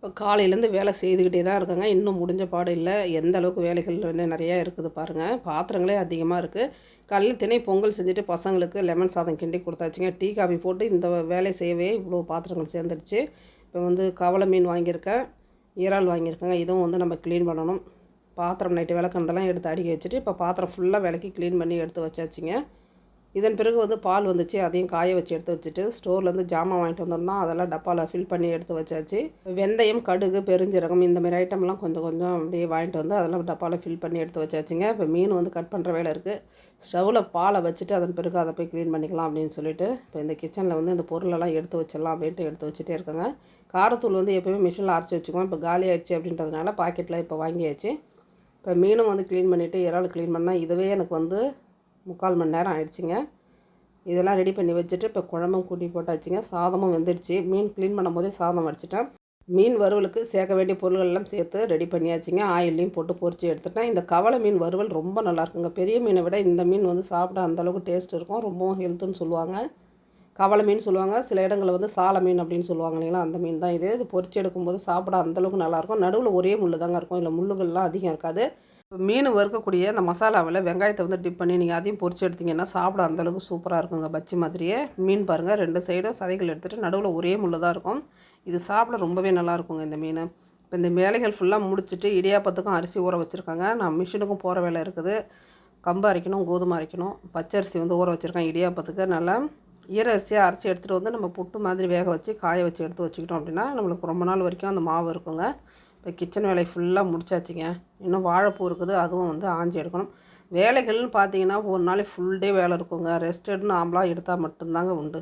இப்போ காலையிலேருந்து வேலை செய்துக்கிட்டே தான் இருக்கேங்க. இன்னும் முடிஞ்ச பாடு இல்ல. எந்த அளவுக்கு வேலைகள் வந்து நெறையா இருக்குது பாருங்கள். பாத்திரங்களே அதிகமாக இருக்குது. காலையில தினை பொங்கல் செஞ்சுட்டு பசங்களுக்கு லெமன் சாதம் கிண்டி கொடுத்தாச்சுங்க. டீ, காஃபி போட்டு இந்த வேலைய செய்யவே இவ்வளோ பாத்திரங்கள் சேர்ந்துடுச்சு. இப்போ வந்து கவல மீன் வாங்கியிருக்கேன். இறால் வாங்கியிருக்கேங்க. இதுவும் வந்து நம்ம க்ளீன் பண்ணணும். பாத்திரம் நைட்டு விளக்குனதெல்லாம் எடுத்து அடுக்கி வச்சுட்டு, இப்போ பாத்திரம் ஃபுல்லாக விளக்கி க்ளீன் பண்ணி எடுத்து வச்சாச்சுங்க. இதன் பிறகு வந்து பால் வந்துச்சு. அதையும் காய வச்சு எடுத்து வச்சுட்டு, ஸ்டோர்லேருந்து ஜாமான் வாங்கிட்டு வந்தோம்னா அதெல்லாம் டப்பாவில் ஃபில் பண்ணி எடுத்து வச்சாச்சு. வெந்தயம், கடுகு, பெருஞ்சீரகம் இந்த மாதிரி ஐட்டம்லாம் கொஞ்சம் கொஞ்சம் அப்படியே வாங்கிட்டு வந்து அதெல்லாம் டப்பாவில் ஃபில் பண்ணி எடுத்து வச்சாச்சுங்க. இப்போ மீன் வந்து கட் பண்ணுற வேலை இருக்குது. ஸ்டவ்வில் பாலை வச்சுட்டு அதன் பிறகு அதை போய் க்ளீன் பண்ணிக்கலாம் அப்படின்னு சொல்லிட்டு, இப்போ இந்த கிச்சனில் வந்து இந்த பொருளெல்லாம் எடுத்து வச்சிடலாம் அப்படின்ட்டு எடுத்து வச்சுட்டே இருக்கேங்க. காரத்தூள் வந்து எப்போயுமே மிஷினில் அரைச்சி வச்சுக்குவோம். இப்போ காலி ஆகிடுச்சு அப்படின்றதுனால பாக்கெட்டில் இப்போ வாங்கியாச்சு. இப்போ மீனும் வந்து க்ளீன் பண்ணிவிட்டு இறால் க்ளீன் பண்ணால் இதுவே எனக்கு வந்து 3/4 மணி நேரம் ஆயிடுச்சுங்க. இதெல்லாம் ரெடி பண்ணி வச்சுட்டு இப்போ குழம்பும் கூட்டி போட்டாச்சுங்க. சாதமும் வெந்துடுச்சு. மீன் க்ளீன் பண்ணும்போதே சாதம் வடிச்சிட்டேன். மீன் வறுவலுக்கு சேர்க்க வேண்டிய பொருள்கள் எல்லாம் சேர்த்து ரெடி பண்ணியாச்சுங்க. ஆயிலையும் போட்டு பொரிச்சு எடுத்துட்டேன். இந்த கவலை மீன் வறுவல் ரொம்ப நல்லாயிருக்குங்க. பெரிய மீனை விட இந்த மீன் வந்து சாப்பிட அந்தளவுக்கு டேஸ்ட் இருக்கும். ரொம்பவும் ஹெல்த்துன்னு சொல்லுவாங்க. கவலை மீன் சொல்லுவாங்க. சில இடங்களில் வந்து சால மீன் அப்படின்னு சொல்லுவாங்க இல்லைங்களா, அந்த மீன் தான் இது. இது பொரிச்சு எடுக்கும்போது சாப்பிட அந்தளவுக்கு நல்லாயிருக்கும். நடுவில் ஒரே முள் தாங்க இருக்கும். இல்லை முள்ளுகள்லாம் அதிகம் இருக்காது. மீன் வறுக்கக்கூடிய அந்த மசாலாவில் வெங்காயத்தை வந்து டிப் பண்ணி நீங்கள் அதையும் பொரிச்சு எடுத்திங்கன்னா சாப்பிட அந்தளவுக்கு சூப்பராக இருக்குங்க. பச்சி மாதிரியே மீன் பாருங்கள், 2 சைடும் சதைகள் எடுத்துகிட்டு நடுவில் ஒரே முள் தான் இருக்கும். இது சாப்பிட ரொம்பவே நல்லாயிருக்குங்க இந்த மீன். இப்போ இந்த வேலைகள் ஃபுல்லாக முடிச்சுட்டு இடியாப்பத்துக்கும் அரிசி ஊற வச்சுருக்காங்க. நான் மிஷினுக்கும் போகிற வேலை இருக்குது. கம்பு அரைக்கணும், கோதுமை அரைக்கணும். பச்சரிசி வந்து ஊற வச்சுருக்கேன் இடியாப்பத்துக்கு. நல்லா ஈர அரிசியாக அரைச்சி எடுத்துகிட்டு வந்து நம்ம புட்டு மாதிரி வேக வச்சு காய வச்சு எடுத்து வச்சுக்கிட்டோம் அப்படின்னா நம்மளுக்கு ரொம்ப நாள் வரைக்கும் அந்த மாவு இருக்குங்க. இப்போ கிச்சன் வேலை ஃபுல்லாக முடிச்சாச்சுங்க. இன்னும் வாழைப்பூ இருக்குது, அதுவும் வந்து ஆஞ்சி எடுக்கணும். வேலைகள்னு பார்த்தீங்கன்னா ஒரு நாளைக்கு ஃபுல் டே வேலை இருக்குங்க. ரெஸ்ட் எடுன்னு நாமளாக எடுத்தால் மட்டும்தாங்க உண்டு.